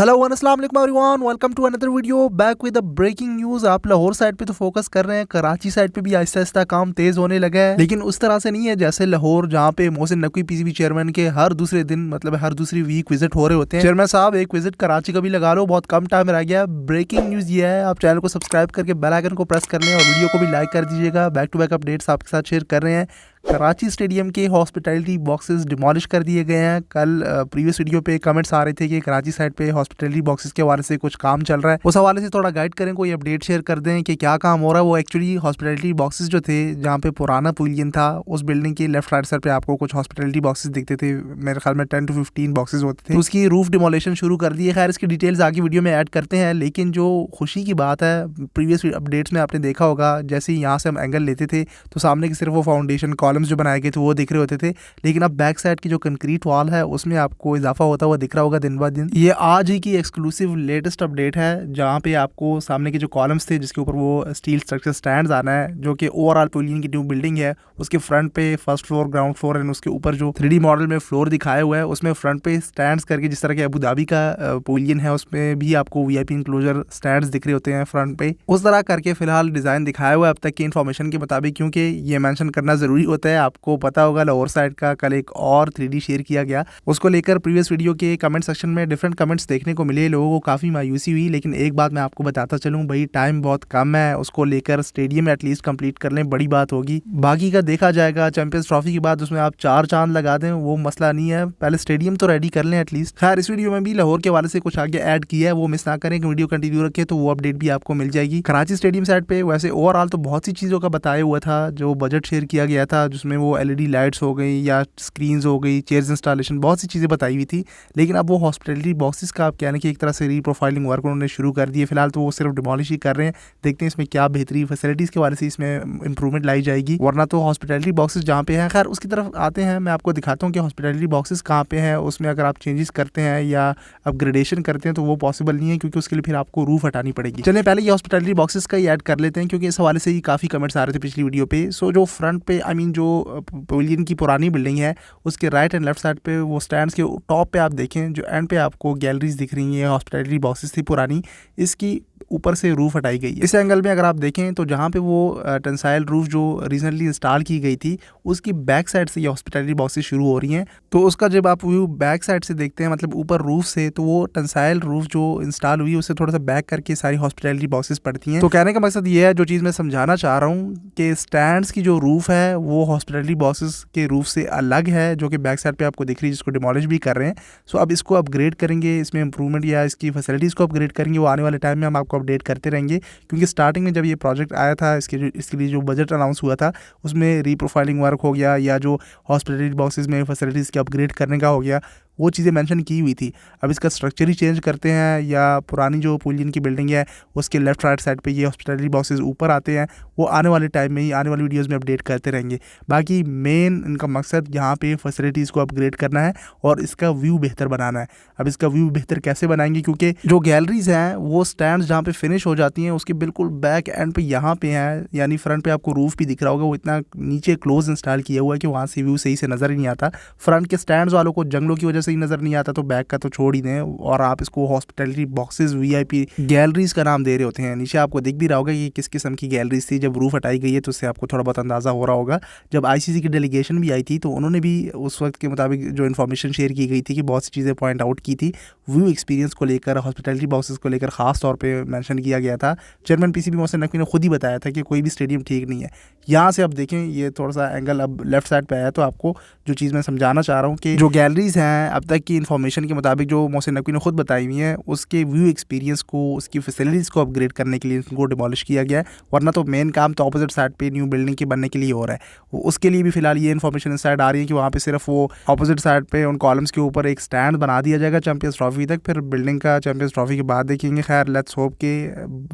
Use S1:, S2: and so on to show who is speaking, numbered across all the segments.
S1: Hello अस्सलाम वालेकुम everyone, welcome to another video back with the breaking news. आप Lahore side पे तो फोकस कर रहे हैं, कराची साइड पे भी आहिस्ता आहिस्ता काम तेज होने लगा है, लेकिन उस तरह से नहीं है जैसे लाहौर, जहाँ पे मोहसिन नकवी पीसीबी चेयरमैन के हर दूसरे दिन मतलब हर दूसरी वीक विजिट हो रहे होते हैं। चेयरमैन साहब एक विजिट कराची का भी लगा लो, बहुत कम टाइम रह गया। ब्रेकिंग न्यूज़ ये है, आप चैनल को सब्सक्राइब करके बेल आइकन को प्रेस कर लें और वीडियो को भी लाइक कर दीजिएगा। बैक टू बैक अपडेट्स आपके साथ शेयर कर रहे हैं। कराची स्टेडियम के हॉस्पिटैलिटी बॉक्सेस डिमोलिश कर दिए गए हैं। कल प्रीवियस वीडियो पे कमेंट्स आ रहे थे कि कराची साइड पे हॉस्पिटैलिटी बॉक्सेस के हवाले से कुछ काम चल रहा है, उस हवाले से थोड़ा गाइड करें, कोई अपडेट शेयर कर दें कि क्या काम हो रहा है। वो एक्चुअली हॉस्पिटैलिटी बॉक्सेस जो थे, जहाँ पे पुराना पवेलियन था, उस बिल्डिंग के लेफ्ट राइट साइड पे आपको कुछ हॉस्पिटैलिटी बॉक्सेस दिखते थे। मेरे ख्याल में 10 to 15 बॉक्सेस होते थे। तो उसकी रूफ डिमोलेशन शुरू कर दी है। खैर, इसकी डिटेल्स आगे वीडियो में ऐड करते हैं, लेकिन जो खुशी की बात है, प्रीवियस अपडेट्स में आपने देखा होगा, जैसे ही यहाँ से हम एंगल लेते थे तो सामने की सिर्फ वो फाउंडेशन कॉलम्स जो बनाए गए थे वो दिख रहे होते थे, लेकिन अब बैक साइड की जो कंक्रीट वॉल है उसमें आपको इजाफा होता हुआ दिख रहा होगा दिन ब दिन। ये आज ही की एक्सक्लूसिव लेटेस्ट अपडेट है, जहाँ पे आपको सामने के जो कॉलम्स थे जिसके ऊपर वो स्टील स्ट्रक्चर स्टैंड्स आना है, जो कि ओवरऑल पवेलियन की न्यू बिल्डिंग है, उसके फ्रंट पे first floor, ground floor and उसके ऊपर जो 3D मॉडल में फ्लोर दिखाया हुआ है उसमें फ्रंट पे स्टैंड्स करके, जिस तरह के अबू धाबी का पवेलियन है उसमें भी आपको VIP इंक्लोजर स्टैंड्स दिख रहे होते हैं फ्रंट पे, उस तरह करके फिलहाल डिजाइन दिखाया हुआ है अब तक की इन्फॉर्मेशन के मुताबिक, क्योंकि ये मेंशन करना जरूरी होता है। आपको पता होगा लाहौर साइड का कल एक और 3D शेयर किया गया, उसको लेकर प्रीवियस वीडियो के कमेंट सेक्शन में डिफरेंट कमेंट्स देखने को मिले, लोगों को काफ़ी मायूसी हुई। लेकिन एक बात मैं आपको बताता चलूँ भाई, टाइम बहुत कम है, उसको लेकर स्टेडियम एटलीस्ट कंप्लीट कर लें, बड़ी बात होगी। बाकी का देखा जाएगा, चैंपियंस ट्रॉफी के बाद उसमें आप 4 चांद लगा दें, वो मसला नहीं है, पहले स्टेडियम तो रेडी कर लें एटलीस्ट। खैर, इस वीडियो में भी लाहौर के हवाले से कुछ आगे ऐड किया है, वो मिस ना करें, वीडियो कंटिन्यू रखें तो वो अपडेट भी आपको मिल जाएगी। कराची स्टेडियम साइड पे वैसे ओवरऑल तो बहुत सी चीज़ों का बताया हुआ था, जो बजट शेयर किया गया था, जिसमें वो LED लाइट्स हो गई या स्क्रीन्स हो गई, चेयर्स इंस्टॉलेशन, बहुत सी चीज़ें बताई हुई थी। लेकिन अब वो हॉस्पिटैलिटी बॉक्सेस का आप कहने की एक तरह से रीप्रोफाइलिंग वर्क उन्होंने शुरू कर दिए। फिलहाल तो वो सिर्फ डिमोलिश ही कर रहे हैं, देखते हैं इसमें क्या बेहतरी फैसिलिटीज़ के बारे से इसमें इंप्रूवमेंट लाई जाएगी, वरना तो हॉस्पिटैलिटी बॉक्सेस जहाँ पे हैं। खैर, उसकी तरफ आते हैं, मैं आपको दिखाता हूँ कि हॉस्पिटैलिटी बॉक्सेस कहाँ पे हैं। उसमें अगर आप चेंजेस करते हैं या अपग्रेडेशन करते हैं तो वो पॉसिबल नहीं है, क्योंकि उसके लिए फिर आपको रूफ हटानी पड़ेगी। चलिए पहले ये हॉस्पिटैलिटी बॉक्सेस का ही ऐड कर लेते हैं, क्योंकि इस हवाले से ही काफ़ी कमेंट्स आ रहे थे पिछली वीडियो पे। सो जो फ्रंट पे जो पवेलियन की पुरानी बिल्डिंग है, उसके राइट एंड लेफ्ट साइड पे वो स्टैंड्स के टॉप पे आप देखें, जो एंड पे आपको गैलरीज दिख रही हैं, हॉस्पिटैलिटी बॉक्सेस थी पुरानी, इसकी ऊपर से रूफ हटाई गई है। इस एंगल में अगर आप देखें तो जहाँ पे वो टेंसाइल रूफ जो रिसेंटली इंस्टॉल की गई थी, उसकी बैक साइड से ये हॉस्पिटैलिटी बॉक्सेस शुरू हो रही हैं। तो उसका जब आप व्यू बैक साइड से देखते हैं, मतलब ऊपर रूफ से, तो वो टेंसाइल रूफ जो इंस्टॉल हुई है उससे थोड़ा सा बैक करके सारी हॉस्पिटैलिटी बॉक्सेस पड़ती हैं। तो कहने का मकसद ये है, जो चीज़ मैं समझाना चाह रहा हूँ, कि स्टैंड्स की जो रूफ है वो हॉस्पिटैलिटी बॉक्सेस के रूफ से अलग है, जो कि बैक साइड पे आपको दिख रही है, जिसको डिमोलिश भी कर रहे हैं। सो अब इसको अपग्रेड करेंगे, इसमें इंप्रूवमेंट या इसकी फैसिलिटीज़ को अपग्रेड करेंगे, वो आने वाले टाइम में हम आपको अपडेट करते रहेंगे। क्योंकि स्टार्टिंग में जब ये प्रोजेक्ट आया था, इसके लिए जो बजट अनाउंस हुआ था, उसमें रीप्रोफाइलिंग वर्क हो गया या जो हॉस्पिटैलिटी बॉक्सेस में फैसिलिटीज़ के अपग्रेड करने का हो गया, वो चीज़ें मेंशन की हुई थी। अब इसका स्ट्रक्चर ही चेंज करते हैं, या पुरानी जो पवेलियन की बिल्डिंग है उसके लेफ्ट राइट साइड पे ये हॉस्पिटैलिटी बॉक्सेस ऊपर आते हैं, वो आने वाले टाइम में ही, आने वाली वीडियोस में अपडेट करते रहेंगे। बाकी मेन इनका मकसद यहाँ पे फैसिलिटीज़ को अपग्रेड करना है और इसका व्यू बेहतर बनाना है। अब इसका व्यू बेहतर कैसे बनाएंगे, क्योंकि जो गैलरीज हैं वो स्टैंड्स जहाँ पे फिनिश हो जाती हैं उसके बिल्कुल बैक एंड पे यहाँ पे हैं, यानी फ्रंट पे आपको रूफ भी दिख रहा होगा, वो इतना नीचे क्लोज इंस्टॉल किया हुआ है कि वहाँ से व्यू सही से नज़र ही नहीं आता। फ्रंट के स्टैंड्स वालों को जंगलों की वजह से ही नज़र नहीं आता, तो बैक का तो छोड़ ही दें, और आप इसको हॉस्पिटैलिटी बॉक्सेस VIP गैलरीज का नाम दे रहे होते हैं। नीचे आपको दिख भी रहा होगा कि किस किस्म की गैलरीज थी। जब रूफ हटाई गई है तो उससे आपको थोड़ा बहुत अंदाज़ा हो रहा होगा। जब ICC की डेलीगेशन भी आई थी तो उन्होंने भी उस वक्त के मुताबिक जो इन्फॉर्मेशन शेयर की गई थी कि बहुत सी चीज़ें पॉइंट आउट की थी, व्यू एक्सपीरियंस को लेकर, हॉस्पिटैलिटी बॉक्सेस को लेकर ख़ास तौर पर मैंशन किया गया था। चेयरमैन PCB मोहसिन नकवी ने खुद ही बताया था कि कोई भी स्टेडियम ठीक नहीं है। यहाँ से अब देखें, ये थोड़ा सा एंगल अब लेफ्ट साइड पे आया, तो आपको जो चीज़ मैं समझाना चाह रहा हूँ कि जो गैलरीज हैं अब तक की इन्फॉर्मेशन के मुताबिक जो मोहसिन नकवी ने खुद बताई हुई हैं, उसके व्यू एक्सपीरियंस को, उसकी फैसिलिटीज़ को अपग्रेड करने के लिए इनको डिमोलिश किया गया है, वरना तो मेन काम तो अपोजिट साइड पे न्यू बिल्डिंग के बनने के लिए हो रहा है। उसके लिए भी फिलहाल ये इन्फॉर्मेशन साइड आ रही है कि वहाँ पे सिर्फ वो अपोजिट साइड पे उन कॉलम्स के ऊपर एक स्टैंड बना दिया जाएगा चैंपियंस ट्रॉफी तक, फिर बिल्डिंग का चैंपियंस ट्रॉफी के बाद देखेंगे। खैर, लेट्स होप के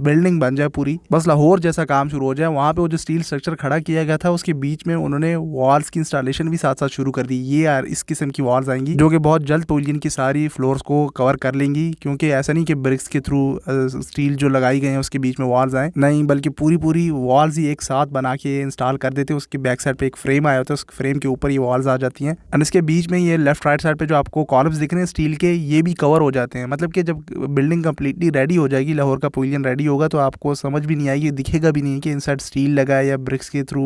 S1: बिल्डिंग बन जाए पूरी, बस लाहौर जैसा काम शुरू हो जाए। वहाँ पे वो जो स्टील स्ट्रक्चर खड़ा किया गया था उसके बीच में उन्होंने वॉल्स की इंस्टॉलेशन भी साथ साथ शुरू कर दी। ये यार इस किस्म की वॉल्स आएंगी जो कि बहुत जल्द पवेलियन की सारी फ्लोर्स को कवर कर लेंगी, क्योंकि ऐसा नहीं कि ब्रिक्स के थ्रू स्टील जो लगाई गई हैं उसके बीच में वॉल्स आए, नहीं, बल्कि पूरी वॉल्स ही एक साथ बना के इंस्टॉल कर देते हैं। उसके बैक साइड पे एक फ्रेम आया होता है, उस फ्रेम के ऊपर ये वॉल्स आ जाती हैं एंड इसके बीच में ये लेफ्ट राइट साइड पे जो आपको कॉलम्स दिख रहे हैं स्टील के, ये भी कवर हो जाते हैं। मतलब कि जब बिल्डिंग कंप्लीटली रेडी हो जाएगी, लाहौर का पवेलियन रेडी होगा, तो आपको समझ भी नहीं आएगी, दिखेगा भी नहीं कि इनसाइड स्टील लगा है या ब्रिक्स के थ्रू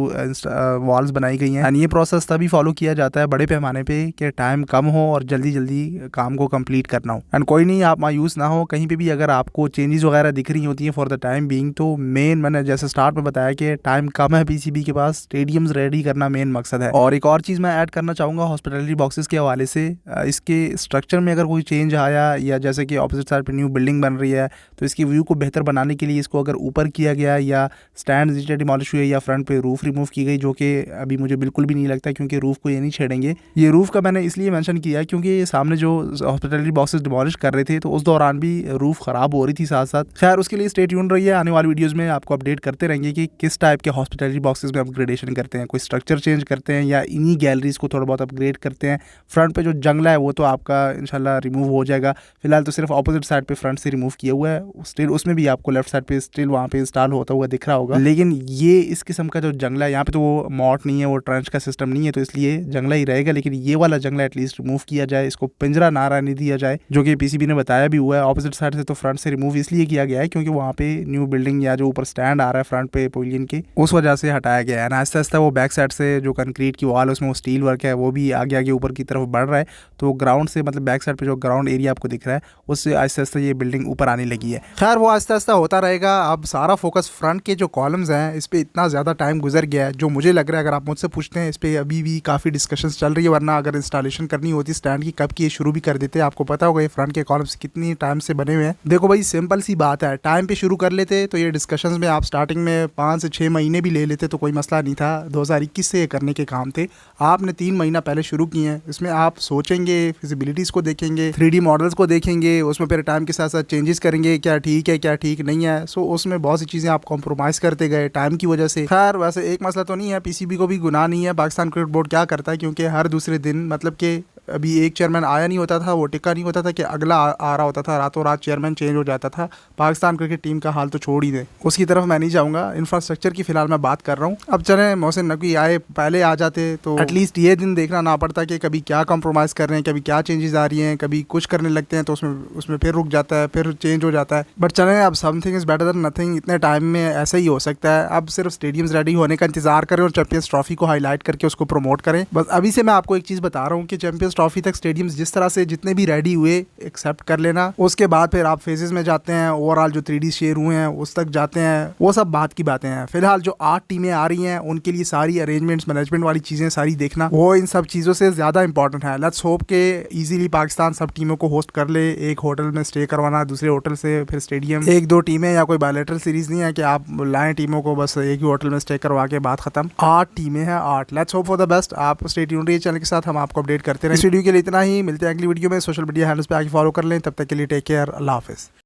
S1: वॉल्स बनाई गई हैं। एंड ये प्रोसेस तभी फॉलो किया जाता है बड़े पैमाने पे कि टाइम कम हो और जल्दी काम को कंप्लीट करना हो। एंड कोई नहीं, आप मायूस ना हो, कहीं पे भी अगर आपको चेंजेस वगैरह दिख रही होती हैं फॉर द टाइम बीइंग, तो मैंने जैसे स्टार्ट में बताया कि टाइम कम है पीसीबी के पास, स्टेडियम्स रेडी करना मेन मकसद है। और एक और चीज़ मैं ऐड करना चाहूँगा हॉस्पिटैलिटी बॉक्सेस के हवाले से, इसके स्ट्रक्चर में अगर कोई चेंज आया या जैसे कि ऑपोजिट साइड पे न्यू बिल्डिंग बन रही है, तो इसकी व्यू को बेहतर बनाने के लिए इसको अगर ऊपर किया गया या स्टैंड नीचे डिमोलिश हुए या फ्रंट पे रूफ रिमूव की गई, जो कि अभी मुझे बिल्कुल भी नहीं लगता, क्योंकि रूफ को ये नहीं छेड़ेंगे। ये रूफ का मैंने इसलिए मेंशन किया क्योंकि सामने जो हॉस्पिटैलिटी बॉक्सेस डिमोलिश कर रहे थे, तो उस दौरान भी रूफ खराब हो रही थी साथ साथ। खैर, उसके लिए स्टे ट्यून रहिए, आने वाली वीडियोस में आपको अपडेट करते रहेंगे कि किस टाइप के हॉस्पिटैलिटी बॉक्सेस में अपग्रेडेशन करते हैं, कोई स्ट्रक्चर चेंज करते हैं या इन्हीं गैलरीज को थोड़ा बहुत अपग्रेड करते हैं। फ्रंट पे जो जंगला है वो तो आपका इंशाल्लाह रिमूव हो जाएगा, फिलहाल तो सिर्फ ऑपोजिट साइड पे फ्रंट से रिमूव किया हुआ है, स्टिल उसमें भी आपको लेफ्ट साइड पे स्टिल वहाँ पे इंस्टॉल होता हुआ दिख रहा होगा। लेकिन ये इस किस्म का जो जंगला है, यहाँ पे तो वो मॉट नहीं है, वो ट्रेंच का सिस्टम नहीं है, तो इसलिए जंगला ही रहेगा। लेकिन ये वाला जंगला एटलीस्ट रिमूव किया जाए, इसको पिंजरा ना रहने दिया जाए, जो कि पीसीबी ने बताया भी हुआ है। ऑपोजिट साइड से तो फ्रंट से रिमूव इसलिए किया गया है क्योंकि वहाँ पे न्यू बिल्डिंग या जो ऊपर स्टैंड आ रहा है फ्रंट पे पवेलियन के, उस वजह से हटाया गया है। आहिस्ता आहिस्ता वो बैक साइड से जो कंक्रीट की वॉल है उसमें वो स्टील वर्क है, वो भी आगे आगे ऊपर की तरफ बढ़ रहा है, तो ग्राउंड से मतलब बैक साइड पे जो ग्राउंड एरिया आपको दिख रहा है उससे आहिस्ता आहिस्ता ये बिल्डिंग ऊपर आने लगी है। खैर, वो आहिस्ता आहिस्ता होता रहेगा। अब सारा फोकस फ्रंट के जो कॉलम्स हैं इस पर इतना ज़्यादा टाइम गुजर गया है, जो मुझे लग रहा है, अगर आप मुझसे पूछते हैं, इस पर अभी भी काफ़ी डिस्कशंस चल रही है, वरना अगर इंस्टॉलेशन करनी होती स्टैंड की कब की, ये शुरू भी कर देते। आपको पता होगा ये फ्रंट के कॉलम्स कितनी टाइम से बने हुए हैं। देखो भाई, सिंपल सी बात है, टाइम पे शुरू कर लेते तो ये डिस्कशंस में आप स्टार्टिंग में 5 से 6 महीने भी ले लेते तो कोई मसला नहीं था। 2021 से ये करने के काम थे, आपने 3 महीना पहले शुरू किए हैं। इसमें आप सोचेंगे, फिजिबिलिटीज़ को देखेंगे, 3D मॉडल्स को देखेंगे, उसमें फिर टाइम के साथ साथ चेंजेस करेंगे, क्या ठीक है क्या ठीक नहीं है। सो उसमें बहुत सी चीज़ें आप कॉम्प्रोमाइज़ करते गए टाइम की वजह से। खैर, वैसे एक मसला तो नहीं है, पीसीबी को भी गुनाह नहीं है। पाकिस्तान क्रिकेट बोर्ड क्या करता है, क्योंकि हर दूसरे दिन मतलब कि अभी एक चेयरमैन आया नहीं होता था, वो टिका नहीं होता था कि अगला आ रहा होता था, रातों रात चेयरमैन चेंज हो जाता था। पाकिस्तान क्रिकेट टीम का हाल तो छोड़ ही दे, उसकी तरफ मैं नहीं जाऊँगा, इंफ्रास्ट्रक्चर की फिलहाल मैं बात कर रहा हूँ। अब चले, मोहसिन नकवी आए, पहले आ जाते तो एटलीस्ट ये दिन देखना ना पड़ता कि कभी क्या कॉम्प्रोमाइज़ कर रहे हैं, कभी क्या चेंजेस आ रही हैं, कभी कुछ करने लगते हैं तो उसमें फिर रुक जाता है, फिर चेंज हो जाता है। बट चलें, अब something is better than nothing, इतने टाइम में ऐसा ही हो सकता है। अब सिर्फ स्टेडियम्स रेडी होने का इंतजार करें और चैंपियंस ट्रॉफी को हाईलाइट करके उसको प्रमोट करें। बस अभी से मैं आपको एक चीज़ बता रहा हूँ कि चैंपियंस ट्रॉफी तक स्टेडियम्स जिस तरह से जितने भी रेडी हुए एक्सेप्ट कर लेना, उसके बाद फिर आप फेजेस में जाते हैं, ओवरऑल जो 3D शेयर हुए हैं उस तक जाते हैं, वो सब बात की बातें हैं। फिलहाल जो 8 टीमें आ रही हैं उनके लिए सारी अरेंजमेंट्स, मैनेजमेंट वाली चीज़ें सारी देखना, वो इन सब चीज़ों से ज़्यादा इंपॉर्टेंट है। लेट्स होप के ईजिली पाकिस्तान सब टीमों को होस्ट कर ले, एक होटल में स्टे करवाना, दूसरे होटल से फिर स्टेडियम, 1-2 टीमें या कोई बायलैटरल सीरीज नहीं है कि आप लाएं टीमों को बस एक ही होटल में स्टे करवा के बात खत्म। 8 टीमें हैं, 8। Let's hope for the best. आप स्टे ट्यून्ड रहिए चैनल के साथ, हम आपको अपडेट करते रहें। इस वीडियो के लिए इतना ही, मिलते हैं अगली वीडियो में। सोशल मीडिया हैंडल्स पे आके फॉलो कर लें, तब तक के लिए टेक केयर, अल्लाह हाफिज़।